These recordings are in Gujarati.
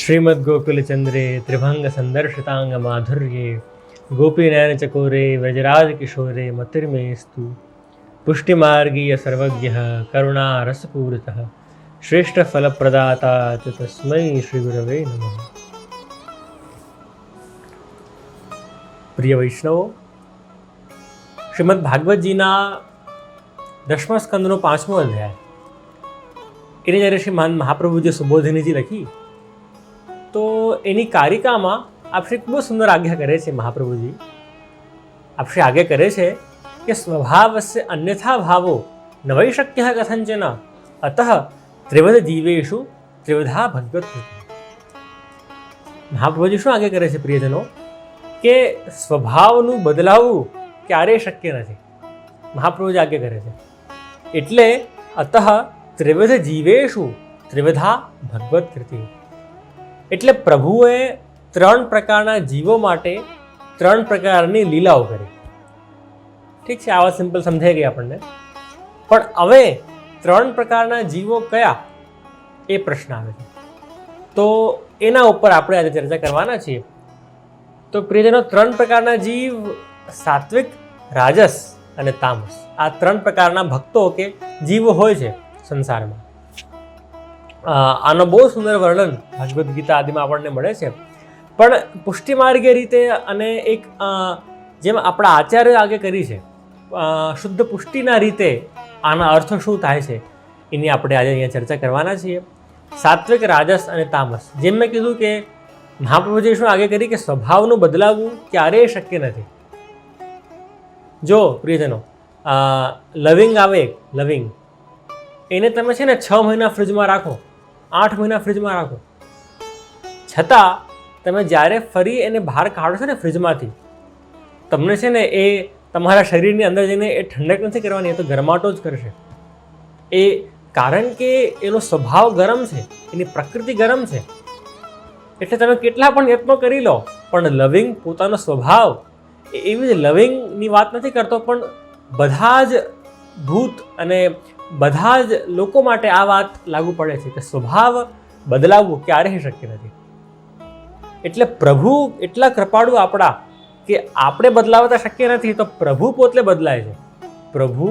श्रीमद्गोकुलचन्द्रे त्रिभङ्गसन्दर्शिताङ्गमाधुर्ये गोपीनयनचकोरे व्रजराजकिशोरे मतिर्मेस्तु पुष्टिमार्गीय सर्वज्ञः करुणारसपूरितः श्रेष्ठफलप्रदाता च तस्मै श्रीगुरवे नमः। प्रिय वैष्णवो, શ્રીમદ ભાગવતજીના 10મા સ્કંદનો 5મો અધ્યાય એને જ્યારે શ્રી મહાપ્રભુજીએ સુબોધિનીજી લખી તો એની કારિકામાં આપશ્રી ખૂબ સુંદર આજ્ઞા કરે છે મહાપ્રભુજી। આપશ્રી આજ્ઞા કરે છે કે સ્વભાવસ્ય અન્યથા ભાવો ન વૈ શક્ય કથંચન અતઃ ત્રિવધ જીવેષુ ત્રિવધા ભગવત। મહાપ્રભુજી શું આજ્ઞા કરે છે પ્રિયજનો કે સ્વભાવનું બદલાવવું ક્યારેય શક્ય નથી। મહાપ્રભુજી આજ્ઞા કરે છે એટલે અતઃ ત્રિવિધ જીવેષુ ત્રિવિધા ભગવત કૃતિ, એટલે પ્રભુએ 3 પ્રકારના જીવો માટે 3 પ્રકારની લીલાઓ કરી। ઠીક છે, આવા સિમ્પલ સમજાઈ ગઈ આપણને, પણ હવે 3 પ્રકારના જીવો કયા એ પ્રશ્ન આવે છે, તો એના ઉપર આપણે આજે ચર્ચા કરવાના છીએ। તો પ્રિયજનો, 3 પ્રકારના જીવ સાત્વિક, રાજસ અને તામસ, આ 3 પ્રકારના ભક્તો કે જીવો હોય છે સંસારમાં। આનો બહુ સુંદર વર્ણન ભગવદ્ ગીતા આદિમાં આપણને મળે છે, પણ પુષ્ટિમાર્ગીય રીતે અને એક જેમ આપણા આચાર્ય આગે કરી છે શુદ્ધ પુષ્ટિના રીતે આના અર્થ શું થાય છે એની આપણે આજે અહીંયા ચર્ચા કરવાના છીએ। સાત્વિક, રાજસ અને તામસ, જેમ મેં કીધું કે મહાપ્રભુજીએ શું આગે કરી કે સ્વભાવનું બદલાવવું ક્યારેય શક્ય નથી। જો પ્રિયજનો, લવિંગ આવે, લવિંગ એને તમે છે ને 6 મહિના ફ્રીજમાં રાખો, 8 મહિના ફ્રીજમાં રાખો, છતાં તમે જ્યારે ફરી એને બહાર કાઢો છો ને ફ્રીજમાંથી, તમને છે ને એ તમારા શરીરની અંદર જઈને એ ઠંડક નથી કરવાની, એ તો ગરમાટો જ કરશે। એ કારણ કે એનો સ્વભાવ ગરમ છે, એની પ્રકૃતિ ગરમ છે, એટલે તમે કેટલા પણ યત્નો કરી લો પણ લવિંગ પોતાનો સ્વભાવ એવી જ લવિંગની વાત નથી કરતો, પણ બધા જ ભૂત અને બધા જ લોકો માટે આ વાત લાગુ પડે છે કે સ્વભાવ બદલાવવું ક્યારેય શક્ય નથી। એટલે પ્રભુ એટલા કૃપાળુ આપણા કે આપણે બદલાવતા શક્ય નથી, તો પ્રભુ પોતે બદલાય છે। પ્રભુ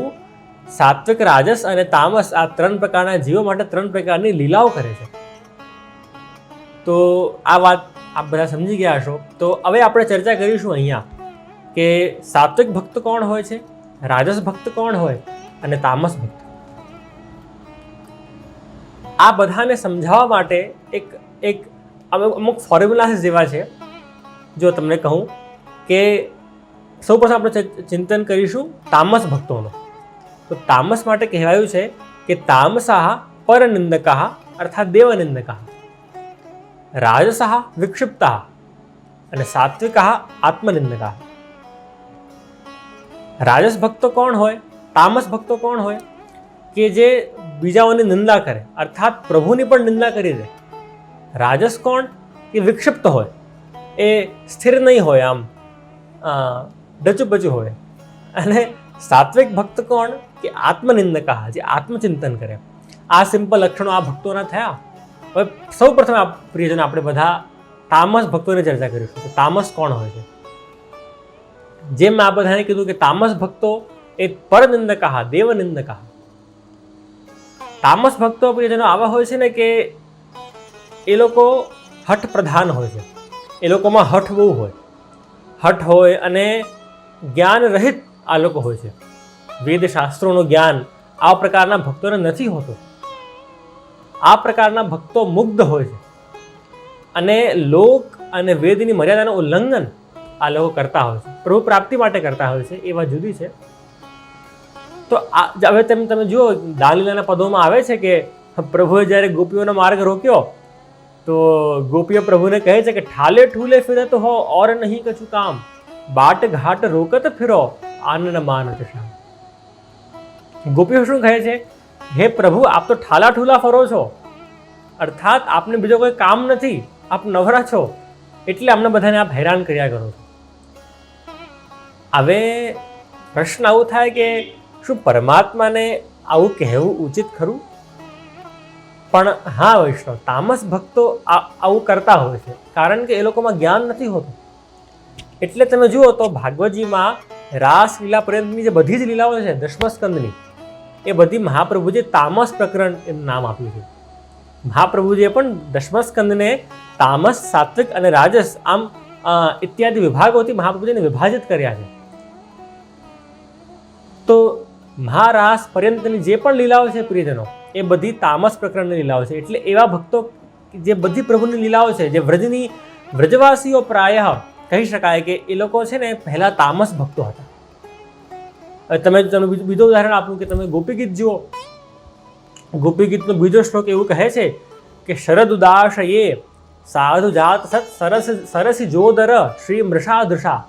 સાત્વિક, રાજસ અને તામસ આ 3 પ્રકારના જીવો માટે 3 પ્રકારની લીલાઓ કરે છે। તો આ વાત આપ બધા સમજી ગયા હશો। તો હવે આપણે ચર્ચા કરીશું અહીંયા કે સાત્વિક ભક્ત કોણ હોય છે, રાજસ ભક્ત કોણ હોય અને તામસ ભક્ત। આ બધાને સમજાવવા માટે એક અમુક ફોર્મ્યુલા જેવા છે। જો તમને કહું કે સૌપ્રથમ આપણે ચિંતન કરીશું તામસ ભક્તોનો, તો તામસ માટે કહેવાયું છે કે તામસાહ પરનિંદકાહ અર્થાત દેવનિંદકાહ, રાજસઃ વિક્ષિપ્તાહ અને સાત્વિકાહ આત્મનિંદકાહ। રાજસ ભક્તો કોણ હોય, તામસ ભક્તો કોણ હોય કે જે બીજાઓની નિંદા કરે, અર્થાત પ્રભુની પણ નિંદા કરી દે। રાજસ કોણ કે વિક્ષિપ્ત હોય, એ સ્થિર નહીં હોય, આમ ડચુપચું હોય। અને સાત્વિક ભક્ત કોણ કે આત્મનિંદકા, જે આત્મચિંતન કરે। આ સિમ્પલ લક્ષણો આ ભક્તોના થયા। હવે સૌ પ્રથમ પ્રિયજન આપણે બધા તામસ ભક્તોની ચર્ચા કરીશું કે તામસ કોણ હોય છે। જેમ મેં આ બધાને કીધું કે તામસ ભક્તો એ પરનિંદકા, દેવનિંદકા। તામસ ભક્તો પ્રિયજનો આવા હોય છે ને કે એ લોકો હઠ પ્રધાન હોય છે, એ લોકોમાં હઠ બહુ હોય, હઠ હોય અને જ્ઞાન રહિત આ લોકો હોય છે। વેદ શાસ્ત્રોનું જ્ઞાન આ પ્રકારના ભક્તોને નથી હોતું। આ પ્રકારના ભક્તો મુગ્ધ હોય છે અને લોક અને વેદની મર્યાદાનું ઉલ્લંઘન આ લોકો કરતા હોય છે, પ્રભુ પ્રાપ્તિ માટે કરતા હોય છે, એ વાત જુદી છે। તો હવે તમે જુઓ, દાલીલાના પદોમાં આવે છે કે પ્રભુએ જ્યારે ગોપીઓનો માર્ગ રોક્યો તો ગોપીઓ પ્રભુને કહે છે કે ઠાલે ઠૂલે ફિરત હો ઓર નહીં કછું કામ, બાટ ઘાટ રોકત ફિરો આનંદ માનત શ્યામ। ગોપીઓ શું કહે છે, હે પ્રભુ આપ તો ઠાલા ઠૂલા ફરો છો, અર્થાત આપને બીજો કોઈ કામ નથી, આપ નવરા છો, એટલે અમને બધાને આપ હેરાન કર્યા કરો છો। હવે પ્રશ્ન આવું થાય કે શું પરમાત્માને આવું કહેવું ઉચિત ખરું? પણ હા વૈષ્ણવ, તામસ ભક્તો આવું કરતા હોય છે, કારણ કે એ લોકોમાં જ્ઞાન નથી હોતું. એટલે તમે જુઓ તો ભાગવતજીમાં રાસલીલા પર્યંતની જે બધી જ લીલાઓ છે દશમસ્કંદની, એ બધી મહાપ્રભુજીએ તામસ પ્રકરણ એનું નામ આપ્યું છે. મહાપ્રભુજીએ પણ દશમસ્કંદને તામસ, સાત્વિક અને રાજસ આમ ઇત્યાદિ વિભાગોથી મહાપ્રભુજીને વિભાજિત કર્યા છે. તો મહારાસ પર્યંતની જે પણ લીલાઓ છે પ્રિયજનો, એ બધી તામસ પ્રકરણની લીલાઓ છે. એટલે એવા ભક્તો જે બધી પ્રભુની લીલાઓ છે, જે વ્રજવાસીઓ પ્રાયઃ કહી શકાય કે એ લોકો છે ને પહેલા તામસ ભક્તો હતા. તમે બીજું ઉદાહરણ આપું કે તમે ગોપી ગીત જુઓ. ગોપી ગીતનો બીજો શ્લોક એવું કહે છે કે શરદ ઉદાશયે સાધુ જાત સત સરસી જોદર શ્રી મૃષા દૃષા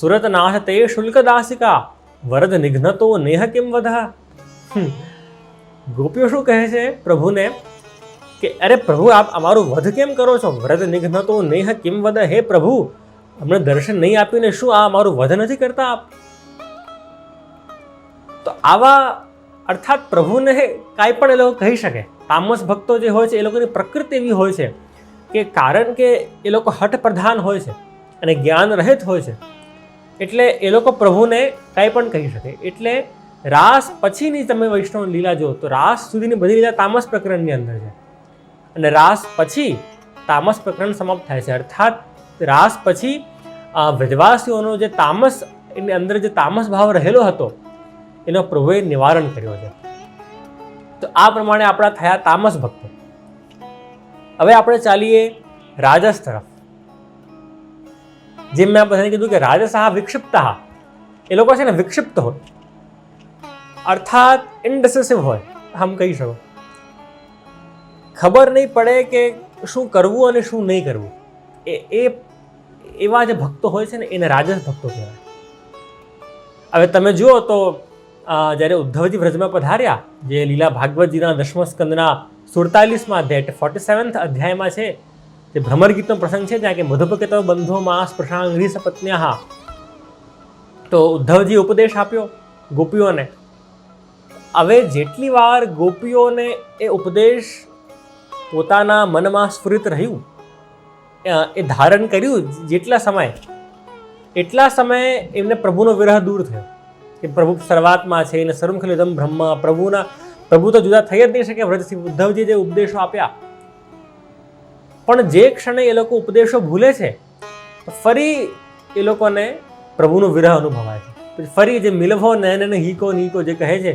સુરત નાશ તે શુલ્ક દાસિકા વરદ નિઘ્નતો નેહ કિમ વધ. ગોપીઓ શું કહે છે પ્રભુને કે અરે પ્રભુ, આપ અમારું વધ કેમ કરો છો? વરદ નિઘ્નતો નેહ કિમ વધ. હે પ્રભુ, અમને દર્શન નહીં આપીને શું આ અમારું વધ નથી કરતા આપ? તો આવા અર્થાત પ્રભુને કાંઈ પણ એ લોકો કહી શકે. તામસ ભક્તો જે હોય છે એ લોકોની પ્રકૃતિ એવી હોય છે કે કારણ કે એ લોકો હઠ પ્રધાન હોય છે અને જ્ઞાન રહિત હોય છે, એટલે એ લોકો પ્રભુને કાંઈ પણ કહી શકે. એટલે રાસ પછીની તમે વૈષ્ણવ લીલા જુઓ તો રાસ સુધીની બધી લીલા તામસ પ્રકરણની અંદર છે, અને રાસ પછી તામસ પ્રકરણ સમાપ્ત થાય છે. અર્થાત રાસ પછી વ્રજવાસીઓનો જે તામસ, એની અંદર જે તામસ ભાવ રહેલો હતો એનો પ્રભુએ નિવારણ કર્યો છે. તો આ પ્રમાણે આપણા થયા તામસ ભક્તો. હવે આપણે ચાલીએ રાજસ તરફ. જેમ મેં બધાને કીધું કે રાજસા વિક્ષિપ્તા, એ લોકો છે ને વિક્ષિપ્ત હોય, અર્થાત ઇન્ડિસિસિવ હોય, આમ કહી શકો. ખબર નહીં પડે કે શું કરવું અને શું નહીં કરવું. એ એવા જે ભક્તો હોય છે ને એને રાજસ ભક્તો કહેવાય. હવે તમે જુઓ તો જ્યારે ઉદ્ધવજી વ્રજમાં પધાર્યા, જે લીલા ભાગવતજીના દશમ સ્કંદના 47માં અધ્યાય 47th અધ્યાયમાં છે, જે ભ્રમર ગીતનો પ્રસંગ છે, જ્યાં કે મધુપકેતો બંધો માં સ્પૃશાંગી સપત્ન્યાહ. તો ઉદ્ધવજી ઉપદેશ આપ્યો ગોપીઓને. હવે જેટલી વાર ગોપીઓને એ ઉપદેશ પોતાના મનમાં સ્ફુરિત રહ્યું, એ ધારણ કર્યું, જેટલા સમય, એટલા સમયે એમને પ્રભુનો વિરહ દૂર થયો કે પ્રભુ સર્વાત્મા છે એને સર્વમ ખલુ ઇદમ બ્રહ્મ. પ્રભુ તો જુદા થઈ જ નહીં શકે વ્રજથી. ઉદ્ધવજી જે ઉપદેશો આપ્યા, પણ જે ક્ષણે એ લોકો ઉપદેશો ભૂલે છે ફરી એ લોકોને પ્રભુનો વિરહ અનુભવાય છે. ફરી જે મિલવો નયન હીકો નીકો જે કહે છે,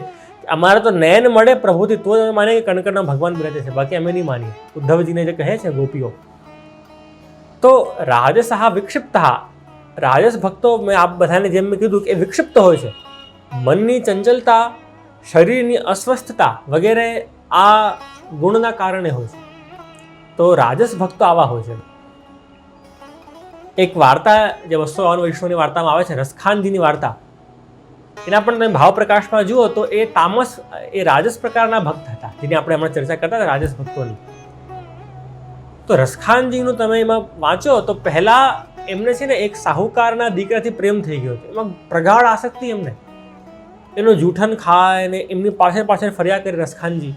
અમારે તો નયન મળે પ્રભુથી તો જ માને કે કણકણના ભગવાન બિરાજે છે, બાકી અમે નહીં માનીએ. ઉદ્ધવજીને જે કહે છે ગોપીઓ. તો રાજસા વિક્ષિપ્તા, રાજસ ભક્તો, મેં આપ બધાને જેમ મેં કીધું કે એ વિક્ષિપ્ત હોય છે. મનની ચંચલતા, શરીરની અસ્વસ્થતા વગેરે આ ગુણના કારણે હોય છે. તો રાજસ ભક્તો આવા હોય છે. એક વાર્તા જે વસ્તુવાન વૈષ્ણવની વાર્તામાં આવે છે, રસખાનજીની વાર્તા, એના પણ તમે ભાવ પ્રકાશમાં જુઓ તો એ તામસ, એ રાજસ પ્રકારના ભક્ત હતા, જેની આપણે હમણાં ચર્ચા કરતા હતા રાજસ ભક્તોની. તો રસખાનજીનું તમે એમાં વાંચો તો પહેલા એમને છે ને એક સાહુકારના દીકરાથી પ્રેમ થઈ ગયો હતો. એમાં પ્રગાઢ આસક્તિ એમને, એનું જૂઠન ખાય ને એમની પાછળ ફર્યા કરી રસખાનજી.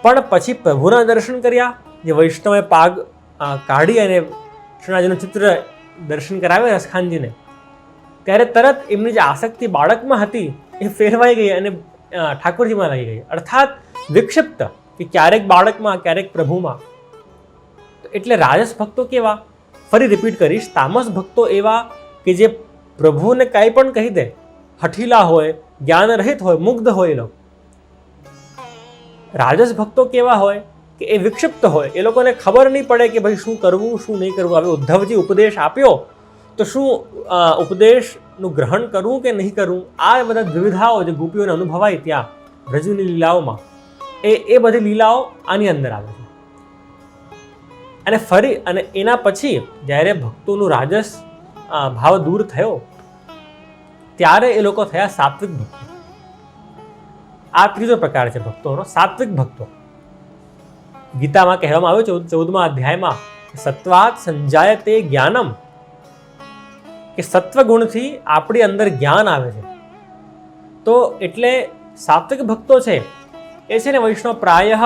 પણ પછી પ્રભુના દર્શન કર્યા, જે વૈષ્ણવે પાગ કાઢી અને કૃષ્ણજીનું ચિત્ર દર્શન કરાવે રસખાનજીને, ત્યારે તરત એમની જે આસક્તિ બાળકમાં હતી એ ફેરવાઈ ગઈ અને ઠાકોરજીમાં લાગી ગઈ. અર્થાત વિક્ષિપ્ત, કે ક્યારેક બાળકમાં ક્યારેક પ્રભુમાં. એટલે રાજસ ભક્તો કેવા? ફરી રિપીટ કરીશ, તામસ ભક્તો એવા કે જે પ્રભુને કાંઈ પણ કહી દે, હઠીલા હોય, જ્ઞાન રહિત હોય, મુગ્ધ હોય એ લોકો. રાજસ ભક્તો કેવા હોય કે એ વિક્ષિપ્ત હોય, એ લોકોને ખબર નહીં પડે કે ભાઈ શું કરવું શું નહીં કરવું. હવે ઉદ્ધવજી ઉપદેશ આપ્યો તો શું ઉપદેશનું ગ્રહણ કરવું કે નહીં કરવું, આ બધા દ્વિધાઓ જે ગોપીઓને અનુભવાય ત્યાં વ્રજની લીલાઓમાં, એ બધી લીલાઓ આની અંદર આવે છે. અને ફરી અને એના પછી જ્યારે ભક્તોનું રાજસ ભાવ દૂર થયો ત્યારે એ લોકો થયા સાત્વિક ભક્તો. આ ત્રીજો પ્રકાર છે ભક્તોનો, સાત્વિક ભક્તો. ગીતામાં કહેવામાં આવ્યું 14મા અધ્યાયમાં, સત્વાત સંજાયતે જ્ઞાનમ, કે સત્વગુણથી આપણી અંદર જ્ઞાન આવે છે. તો એટલે સાત્વિક ભક્તો છે એ છે ને વૈષ્ણવ પ્રાય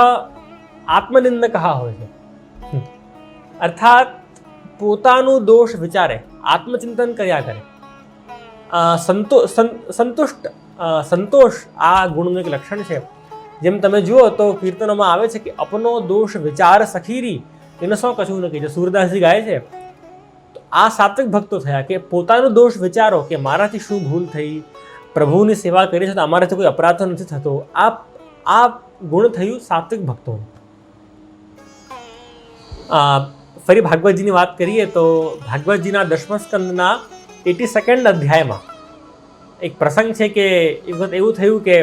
આત્મનિંદક હોય છે. અર્થાત પોતાનું દોષ વિચારે, આત્મચિંતન કર્યા કરે. સંતોષ આ ગુણનું એક લક્ષણ છે. જેમ તમે જુઓ તો કીર્તનોમાં આવે છે કે અપનો દોષ વિચાર સખીરી એને શું કશું ન કહીએ. સૂરદાસજી ગાય છે. તો આ સાત્વિક ભક્તો થયા કે પોતાનો દોષ વિચારો કે મારાથી શું ભૂલ થઈ, પ્રભુની સેવા કરી છે તો અમારાથી કોઈ અપરાધ નથી થતો. આ ગુણ થયું સાત્વિક ભક્તોનું. ફરી ભાગવતજીની વાત કરીએ તો ભાગવતજીના 10મા સ્કંદના 82nd અધ્યાયમાં એક પ્રસંગ છે કે એક વખત એવું થયું કે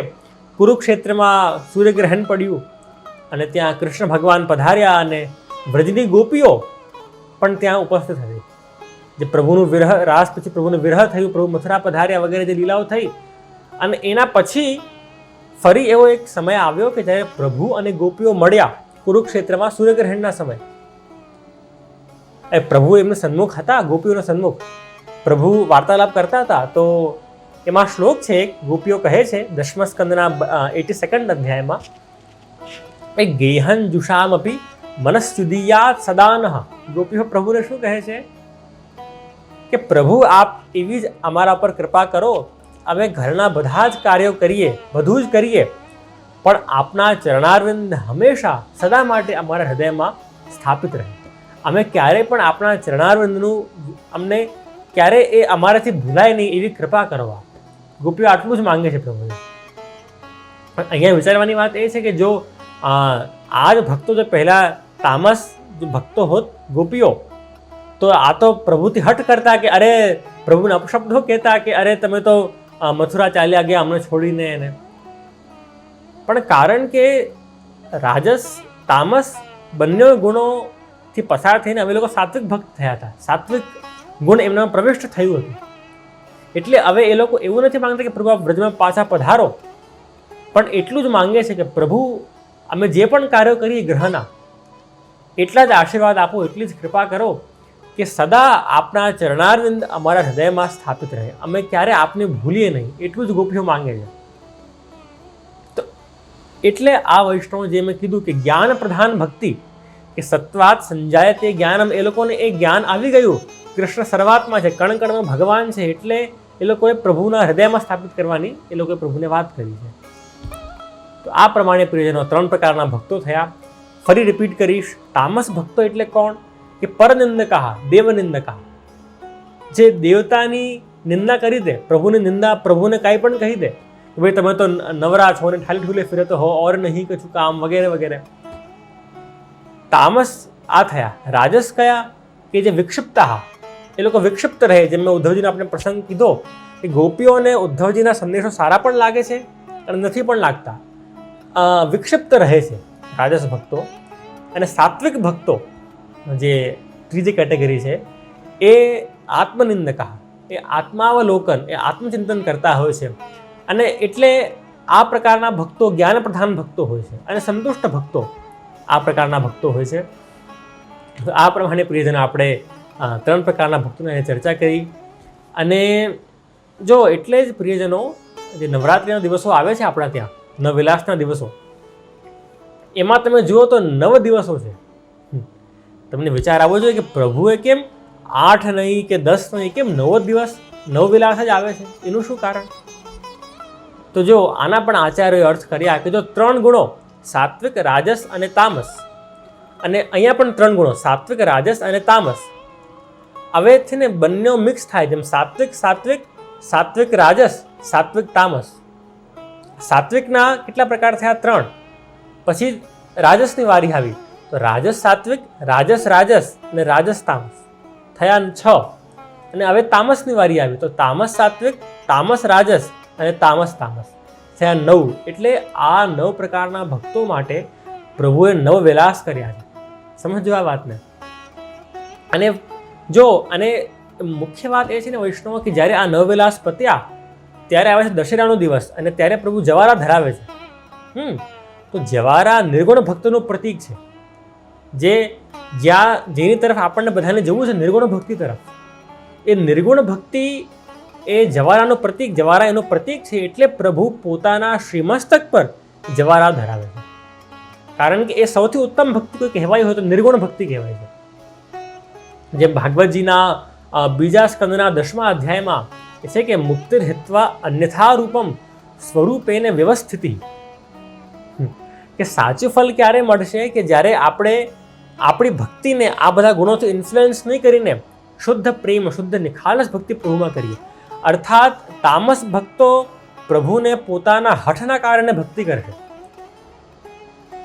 કુરુક્ષેત્રમાં સૂર્યગ્રહણ પડ્યું અને ત્યાં કૃષ્ણ ભગવાન પધાર્યા અને વ્રજની ગોપીઓ પણ ત્યાં ઉપસ્થિત હતી. જે પ્રભુનું વિરહ, રાસ પછી પ્રભુનું વિરહ થયું, પ્રભુ મથુરા પધાર્યા વગેરે જે લીલાઓ થઈ. અને એના પછી ફરી એવો એક સમય આવ્યો કે જ્યારે પ્રભુ અને ગોપીઓ મળ્યા કુરુક્ષેત્રમાં સૂર્યગ્રહણના સમય. પ્રભુ એમના સન્મુખ હતા, ગોપીઓના સન્મુખ પ્રભુ વાર્તાલાપ કરતા હતા. તો એમાં શ્લોક છે, ગોપીઓ કહે છે 10મા સ્કંદના 82nd અધ્યાયમાં, એક ગેહન જુષામપી મનસ્યુદિયાત સદાનઃ. ગોપીઓ પ્રભુને શું કહે છે કે પ્રભુ આપ એવી જ અમારા પર કૃપા કરો, અમે ઘરના બધા જ કાર્યો કરીએ, બધું જ કરીએ, પણ આપના ચરણારવિંદ હંમેશા સદા માટે અમારા હૃદયમાં સ્થાપિત રહે. અમે ક્યારેય પણ આપણા ચરણારવિંદનું અમને ક્યારે એ અમારાથી ભૂલાય નહીં એવી કૃપા કરવા. ગોપીઓ આટલું જ માંગે છે પ્રભુએ. પણ અહીંયા વિચારવાની વાત એ છે કે જો આ જ ભક્તો જો પહેલાં તામસ ભક્તો હોત ગોપીઓ, તો આ તો પ્રભુથી હટ કરતા કે અરે પ્રભુને અપશબ્દો કહેતા કે અરે તમે તો મથુરા ચાલ્યા ગયા અમને છોડીને એને. પણ કારણ કે રાજસ તામસ બંને ગુણોથી પસાર થઈને અમે લોકો સાત્વિક ભક્ત થયા હતા. સાત્વિક ગુણ એમનામાં પ્રવિષ્ટ થયું હતું. એટલે હવે એ લોકો એવું નથી માંગતા કે પ્રભુ આપ વ્રજમાં પાછા પધારો, પણ એટલું જ માંગે છે કે પ્રભુ અમે જે પણ કાર્યો કરીએ ગ્રહના, એટલા જ આશીર્વાદ આપો, એટલી જ કૃપા કરો કે સદા આપના ચરણારવિંદ અમારા હૃદયમાં સ્થાપિત રહે, અમે ક્યારે આપને ભૂલીએ નહીં. એટલું જ ગોપીઓ માંગે છે. તો એટલે આ વૈષ્ણવ જે મેં કીધું કે જ્ઞાન પ્રધાન ભક્તિ કે સત્વાત સંજાય તે જ્ઞાનમ, એ લોકોને એ જ્ઞાન આવી ગયું. કૃષ્ણ સર્વાત્મા છે, કણ કણમાં ભગવાન છે, એટલે એ લોકોએ પ્રભુના હૃદયમાં સ્થાપિત કરવાની એ લોકોએ પ્રભુને વાત કરી છે. તો આ પ્રમાણે પ્રિયજનો 3 પ્રકારના ભક્તો થયા. ફરી રિપીટ કરીશ, તામસ ભક્તો એટલે કોણ કે પરનિંદકા, દેવનિંદકા, જે દેવતાની નિંદા કરી દે, પ્રભુની નિંદા, પ્રભુને કાંઈ પણ કહી દે કે ભાઈ તમે તો નવરા છો ને ઠાલી ઠૂલે ફિરે તો હો ઓર નહીં કછું કામ વગેરે વગેરે. તામસ આ થયા. રાજસ કયા કે જે વિક્ષિપ્તા, એ લોકો વિક્ષિપ્ત રહે. જેમ મેં ઉદ્ધવજીનો આપણે પ્રસંગ કીધો કે ગોપીઓને ઉદ્ધવજીના સંદેશો સારા પણ લાગે છે અને નથી પણ લાગતા, વિક્ષિપ્ત રહે છે રાજસ ભક્તો. અને સાત્વિક ભક્તો જે ત્રીજી કેટેગરી છે એ આત્મનિંદકા, એ આત્માવલોકન, એ આત્મચિંતન કરતા હોય છે. અને એટલે આ પ્રકારના ભક્તો જ્ઞાન પ્રધાન ભક્તો હોય છે. અને સંતુષ્ટ ભક્તો આ પ્રકારના ભક્તો હોય છે. આ પ્રમાણે પ્રિયજનો આપણે 3 પ્રકારના ભક્તોની ચર્ચા કરી. અને જો એટલે જ પ્રિયજનો જે નવરાત્રિના દિવસો આવે છે આપણા ત્યાં, નવવિલાસના દિવસો, એમાં તમે જુઓ તો 9 દિવસો છે. તમને વિચાર આવવો જોઈએ કે પ્રભુએ કેમ 8 નહીં કે 10 નહીં, કેમ 9 દિવસ નવવિલાસ જ આવે છે? એનું શું કારણ? તો જો આના પણ આચાર્યોએ અર્થ કર્યા કે જો 3 ગુણો સાત્વિક, રાજસ અને તામસ, અને અહીંયા પણ 3 ગુણો સાત્વિક, રાજસ અને તામસ, હવે છે ને બંને મિક્સ થાય. જેમ સાત્વિક સાત્વિક, સાત્વિક રાજસ, સાત્વિક તામસ. સાત્વિકના કેટલા પ્રકાર થયા? 3. પછી રાજસની વારી આવી તો રાજસ સાત્વિક, રાજસ રાજસ અને રાજસ તામસ થયા 6. અને હવે તામસની વારી આવી તો તામસ સાત્વિક, તામસ રાજસ અને તામસ તામસ થયા 9. એટલે આ 9 પ્રકારના ભક્તો માટે પ્રભુએ 9 વિલાસ કર્યા છે. સમજો આ વાતને. અને જો અને મુખ્ય વાત એ છે ને વૈષ્ણવ કે જ્યારે આ 9 વિલાસ પત્યા ત્યારે આવે છે દશેરાનો દિવસ, અને ત્યારે પ્રભુ જવારા ધરાવે છે. તો જવારા નિર્ગુણ ભક્તનું પ્રતીક છે. જેની તરફ આપણને બધાને જવું છે, નિર્ગુણ ભક્તિ તરફ. એ નિર્ગુણ ભક્તિ એ જવારાનું પ્રતીક, જવારા એનું પ્રતીક છે. એટલે પ્રભુ પોતાના શ્રીમસ્તક પર જવારા ધરાવે છે. કારણ કે એ સૌથી ઉત્તમ ભક્તિ કોઈ કહેવાય હોય તો નિર્ગુણ ભક્તિ કહેવાય છે. જેમ ભાગવતજીના બીજા સ્કંદના 10મા અધ્યાયમાં એ છે કે મુક્તિર હિત્વા અન્યથા રૂપમ સ્વરૂપેને વ્યવસ્થિતિ, કે સાચું ફલ ક્યારે મળશે કે જ્યારે આપણે આપણી ભક્તિને આ બધા ગુણોથી ઇન્ફ્લુઅન્સ નહીં કરીને શુદ્ધ પ્રેમ, શુદ્ધ નિખાલસ ભક્તિ પ્રભુમાં કરીએ. અર્થાત તામસ ભક્તો પ્રભુને પોતાના હઠના કારણે ભક્તિ કરશે,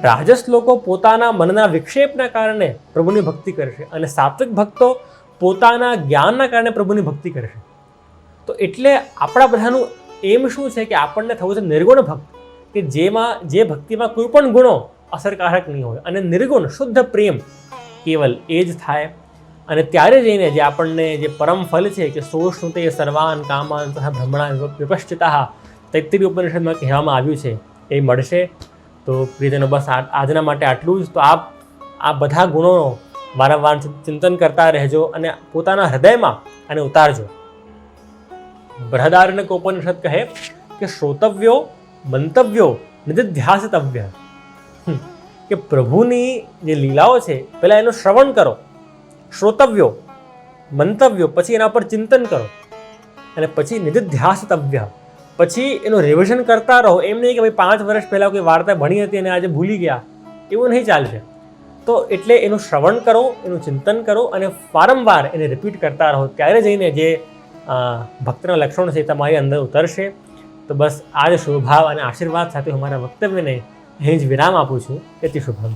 રાજસ લોકો પોતાના મનના વિક્ષેપના કારણે પ્રભુની ભક્તિ કરશે, અને સાત્વિક ભક્તો પોતાના જ્ઞાનના કારણે પ્રભુની ભક્તિ કરશે. તો એટલે આપણા બધાનું એમ શું છે કે આપણને થવું છે નિર્ગુણ ભક્ત, કે જે ભક્તિમાં કોઈ પણ ગુણો અસરકારક નહીં હોય, અને નિર્ગુણ શુદ્ધ પ્રેમ કેવલ એ જ થાય. અને ત્યારે જઈને જે આપણને જે પરમ ફલ છે કે સોષ્ણુતે સર્વાન કામાન તથા બ્રહ્મણા વિપશ્ચિતા તૈત્તિરીય ઉપનિષદમાં કહેવામાં આવ્યું છે એ મળશે. તો પ્રિયજનો બસ આજના માટે આટલું જ. તો આ બધા ગુણોનો વારંવાર ચિંતન કરતા રહેજો અને પોતાના હૃદયમાં આને ઉતારજો. બૃહદારણ્યક ઉપનિષદ કહે કે શ્રોતવ્યો મંતવ્યો નિધિધ્યાસિતવ્ય, કે પ્રભુની જે લીલાઓ છે પહેલાં એનું શ્રવણ કરો, શ્રોતવ્યો, મંતવ્યો, પછી એના પર ચિંતન કરો, અને પછી નિધિધ્યાસિતવ્ય, પછી એનું રિવિઝન કરતા રહો. એમ નહીં કે ભાઈ 5 વર્ષ પહેલાં કોઈ વાર્તા ભણી હતી અને આજે ભૂલી ગયા, એવું નહીં ચાલશે. તો એટલે એનું શ્રવણ કરો, એનું ચિંતન કરો અને વારંવાર એને રિપીટ કરતા રહો. ત્યારે જઈને જે ભક્તના લક્ષણો છે તમારી અંદર ઉતરશે. તો બસ આ જ શુભભાવ અને આશીર્વાદ સાથે હું મારા વક્તવ્યને અહીં જ વિરામ આપું છું. તેથી શુભમ.